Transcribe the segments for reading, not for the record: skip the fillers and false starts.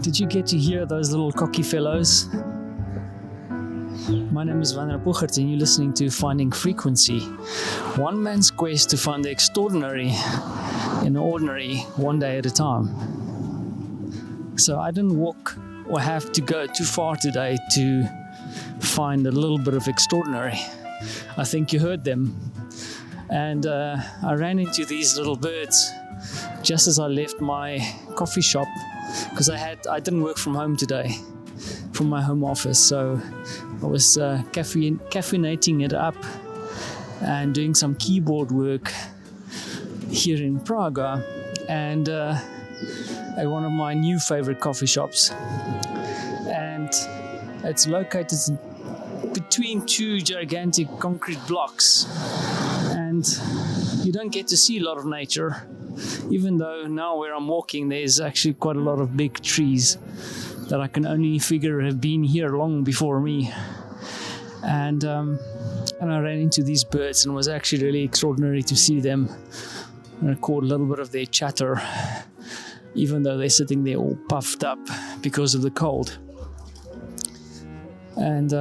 Did you get to hear those little cocky fellows? My name is Wanneer Puchert and you're listening to Finding Frequency. One man's quest to find the extraordinary in the ordinary, one day at a time. So I didn't walk or have to go too far today to find a little bit of extraordinary. I think you heard them. And I ran into these little birds just as I left my coffee shop, because I didn't work from home today, from my home office. So I was caffeinating it up and doing some keyboard work here in Prague, and at one of my new favorite coffee shops. And it's located between two gigantic concrete blocks, and you don't get to see a lot of nature, even though now where I'm walking there's actually quite a lot of big trees that I can only figure have been here long before me. And I ran into these birds, and it was actually really extraordinary to see them. And I caught a little bit of their chatter, even though they're sitting there all puffed up because of the cold. And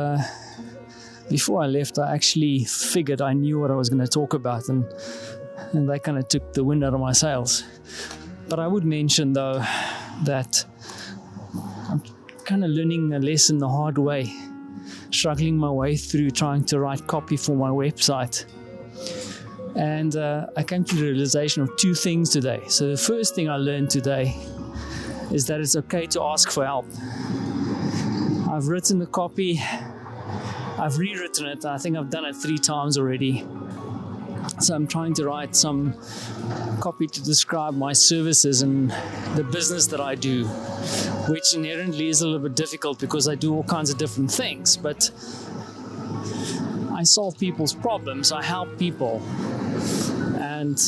before I left, I actually figured I knew what I was going to talk about, and they kind of took the wind out of my sails. But I would mention, though, that I'm kind of learning a lesson the hard way, struggling my way through trying to write copy for my website. And I came to the realization of two things today. So the first thing I learned today is that it's okay to ask for help. I've written the copy, I've rewritten it, I think I've done it 3 times already. So I'm trying to write some copy to describe my services and the business that I do, which inherently is a little bit difficult because I do all kinds of different things, but I solve people's problems, I help people, and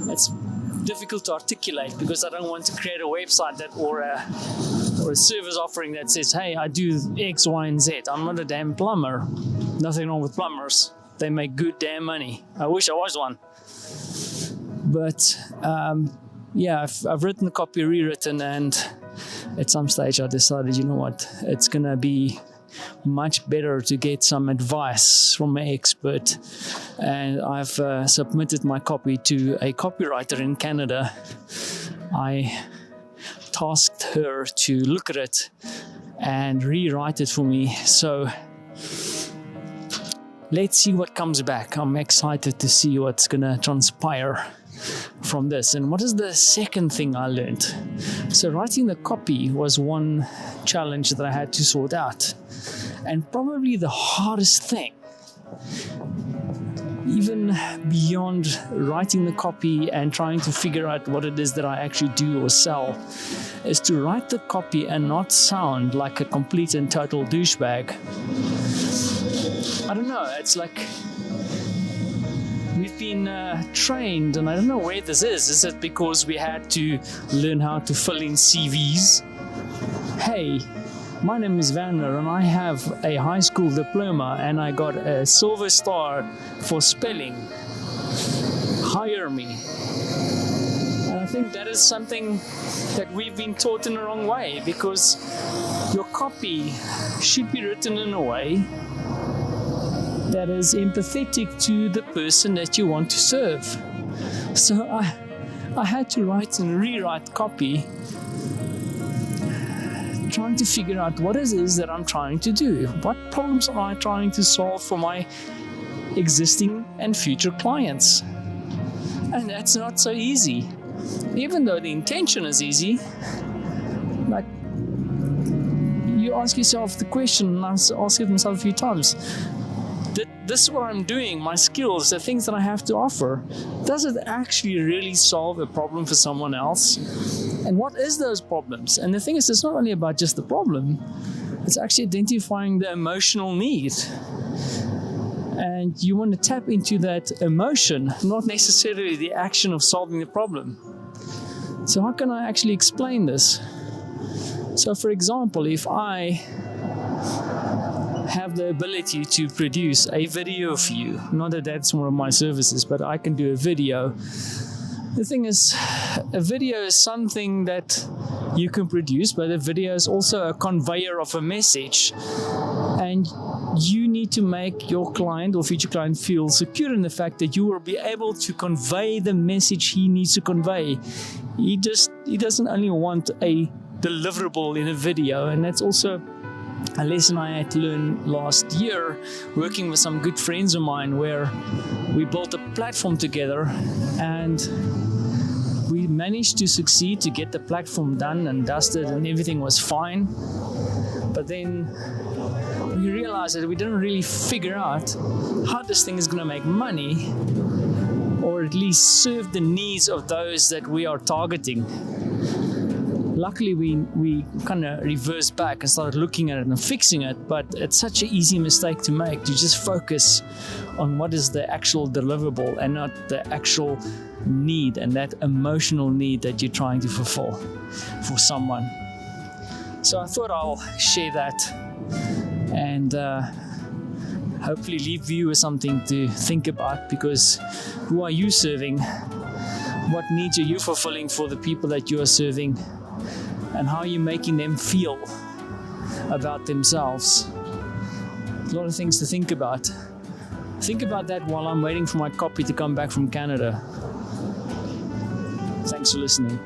it's difficult to articulate because I don't want to create a website or a service offering that says, hey, I do X, Y, and Z. I'm not a damn plumber. Nothing wrong with plumbers. They make good damn money. I wish I was one. But I've written the copy, rewritten, and at some stage I decided, you know what, it's going to be much better to get some advice from an expert. And I've submitted my copy to a copywriter in Canada. I tasked her to look at it and rewrite it for me. So let's see what comes back. I'm excited to see what's going to transpire from this. And what is the second thing I learned? So writing the copy was one challenge that I had to sort out. And probably the hardest thing, even beyond writing the copy and trying to figure out what it is that I actually do or sell, is to write the copy and not sound like a complete and total douchebag. I don't know, it's like we've been trained, and I don't know where this is. Is it because we had to learn how to fill in CVs? Hey, my name is Wanneer, and I have a high school diploma, and I got a silver star for spelling. Hire me. And I think that is something that we've been taught in the wrong way, because your copy should be written in a way that is empathetic to the person that you want to serve. So I had to write and rewrite copy, trying to figure out what it is that I'm trying to do. What problems am I trying to solve for my existing and future clients? And that's not so easy. Even though the intention is easy, like, you ask yourself the question, and I've asked it myself a few times, this is what I'm doing, my skills, the things that I have to offer, does it actually really solve a problem for someone else? And what is those problems? And the thing is, it's not only about just the problem, it's actually identifying the emotional need. And you want to tap into that emotion, not necessarily the action of solving the problem. So how can I actually explain this? So for example, if I have the ability to produce a video for you, not that that's one of my services, but I can do a video. The thing is, a video is something that you can produce, but a video is also a conveyor of a message. And you need to make your client or future client feel secure in the fact that you will be able to convey the message he needs to convey. He doesn't only want a deliverable in a video, and that's also a lesson I had to learn last year working with some good friends of mine, where we built a platform together and we managed to succeed to get the platform done and dusted and everything was fine. But then we realized that we didn't really figure out how this thing is going to make money, or at least serve the needs of those that we are targeting. Luckily, we kind of reversed back and started looking at it and fixing it, but it's such an easy mistake to make, to just focus on what is the actual deliverable and not the actual need and that emotional need that you're trying to fulfill for someone. So I thought I'll share that and hopefully leave you with something to think about, because who are you serving? What needs are you fulfilling for the people that you are serving? And how are you making them feel about themselves? A lot of things to think about. Think about that while I'm waiting for my copy to come back from Canada. Thanks for listening.